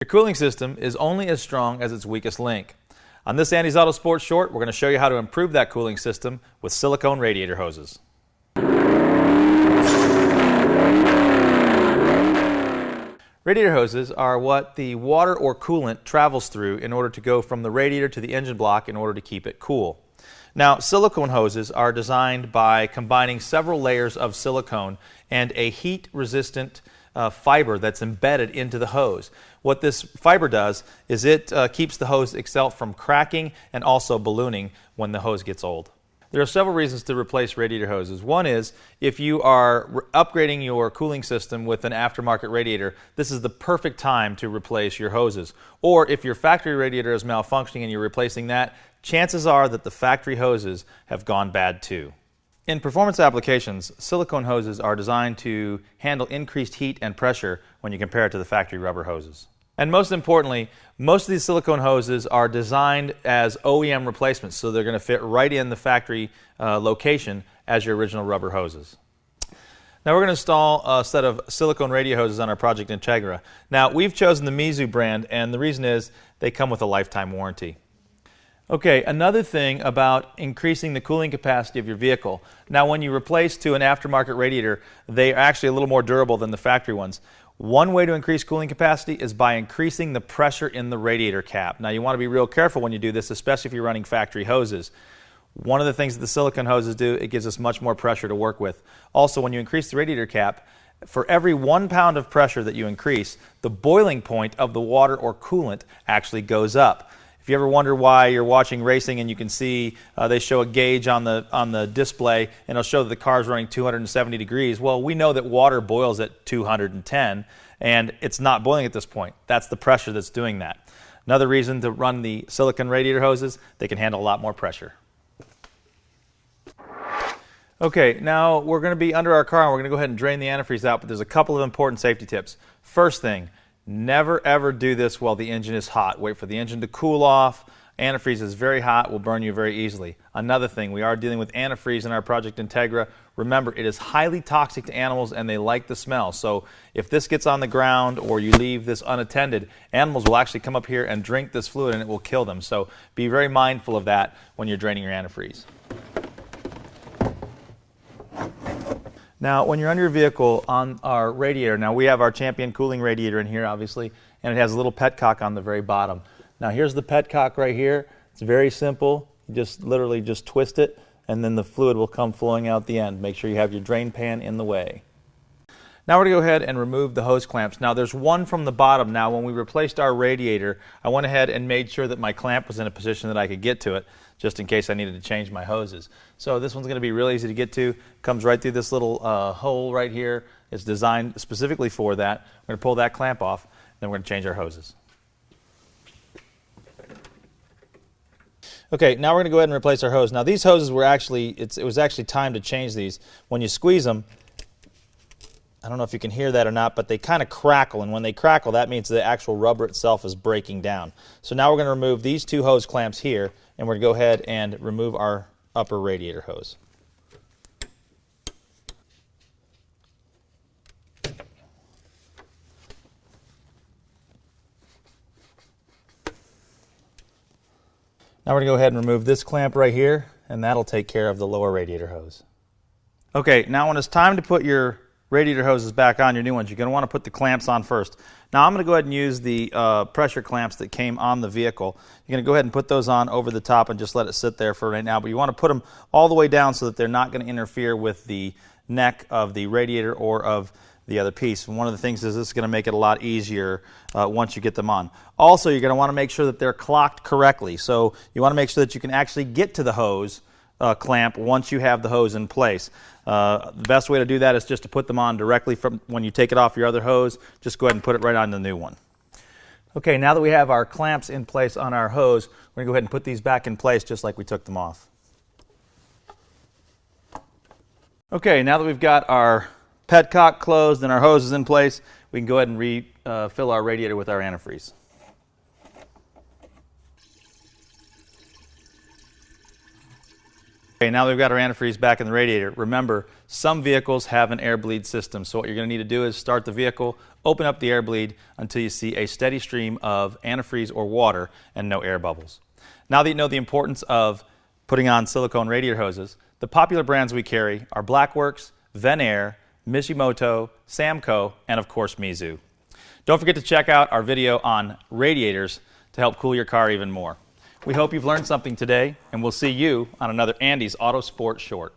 Your cooling system is only as strong as its weakest link. On this Andy's Auto Sports short, we're going to show you how to improve that cooling system with silicone radiator hoses. Radiator hoses are what the water or coolant travels through in order to go from the radiator to the engine block in order to keep it cool. Now, silicone hoses are designed by combining several layers of silicone and a heat-resistant fiber that's embedded into the hose. What this fiber does is it keeps the hose itself from cracking and also ballooning when the hose gets old. There are several reasons to replace radiator hoses. One is if you are upgrading your cooling system with an aftermarket radiator, this is the perfect time to replace your hoses. Or if your factory radiator is malfunctioning and you're replacing that, chances are that the factory hoses have gone bad too. In performance applications, silicone hoses are designed to handle increased heat and pressure when you compare it to the factory rubber hoses. And most importantly, most of these silicone hoses are designed as OEM replacements, so they're going to fit right in the factory location as your original rubber hoses. Now we're going to install a set of silicone radiator hoses on our Project Integra. Now we've chosen the Mizu brand, and the reason is they come with a lifetime warranty. Okay, another thing about increasing the cooling capacity of your vehicle. Now when you replace to an aftermarket radiator, they are actually a little more durable than the factory ones. One way to increase cooling capacity is by increasing the pressure in the radiator cap. Now you want to be real careful when you do this, especially if you're running factory hoses. One of the things that the silicone hoses do, it gives us much more pressure to work with. Also, when you increase the radiator cap, for every 1 pound of pressure that you increase, the boiling point of the water or coolant actually goes up. If you ever wonder why you're watching racing and you can see they show a gauge on the display and it'll show that the car's running 270 degrees, well, we know that water boils at 210 and it's not boiling at this point. That's the pressure that's doing that. Another reason to run the silicone radiator hoses, they can handle a lot more pressure. Okay, now we're going to be under our car and we're going to go ahead and drain the antifreeze out, but there's a couple of important safety tips. First thing, never ever do this while the engine is hot. Wait for the engine to cool off. Antifreeze is very hot, will burn you very easily. Another thing, we are dealing with antifreeze in our Project Integra. Remember, it is highly toxic to animals and they like the smell. So if this gets on the ground or you leave this unattended, animals will actually come up here and drink this fluid and it will kill them. So be very mindful of that when you're draining your antifreeze. Now, when you're under your vehicle on our radiator, now we have our Champion cooling radiator in here, obviously, and it has a little petcock on the very bottom. Now, here's the petcock right here. It's very simple. You just literally just twist it, and then the fluid will come flowing out the end. Make sure you have your drain pan in the way. Now we're going to go ahead and remove the hose clamps. Now, there's one from the bottom. Now, when we replaced our radiator, I went ahead and made sure that my clamp was in a position that I could get to it, just in case I needed to change my hoses. So this one's going to be real easy to get to. Comes right through this little hole right here. It's designed specifically for that. We're going to pull that clamp off, then we're going to change our hoses. Okay, now we're going to go ahead and replace our hose. Now these hoses were actually, it was actually time to change these. When you squeeze them, I don't know if you can hear that or not, but they kind of crackle, and when they crackle, that means the actual rubber itself is breaking down. So now we're going to remove these two hose clamps here, and we're going to go ahead and remove our upper radiator hose. Now we're going to go ahead and remove this clamp right here, and that'll take care of the lower radiator hose. Okay, now when it's time to put your radiator hoses back on, your new ones, you're going to want to put the clamps on first. Now I'm going to go ahead and use the pressure clamps that came on the vehicle. You're going to go ahead and put those on over the top and just let it sit there for right now, but you want to put them all the way down so that they're not going to interfere with the neck of the radiator or of the other piece. And one of the things is this is going to make it a lot easier once you get them on. Also, you're going to want to make sure that they're clocked correctly. So you want to make sure that you can actually get to the hose clamp once you have the hose in place. The best way to do that is just to put them on directly from when you take it off your other hose. Just go ahead and put it right on the new one. Okay, now that we have our clamps in place on our hose, we're going to go ahead and put these back in place just like we took them off. Okay, now that we've got our petcock closed and our hoses in place, we can go ahead and refill our radiator with our antifreeze. Okay, now that we've got our antifreeze back in the radiator, remember, some vehicles have an air bleed system. So what you're going to need to do is start the vehicle, open up the air bleed until you see a steady stream of antifreeze or water and no air bubbles. Now that you know the importance of putting on silicone radiator hoses, the popular brands we carry are Blackworks, Venair, Mishimoto, Samco, and of course Mizu. Don't forget to check out our video on radiators to help cool your car even more. We hope you've learned something today, and we'll see you on another Andy's Auto Sport Short.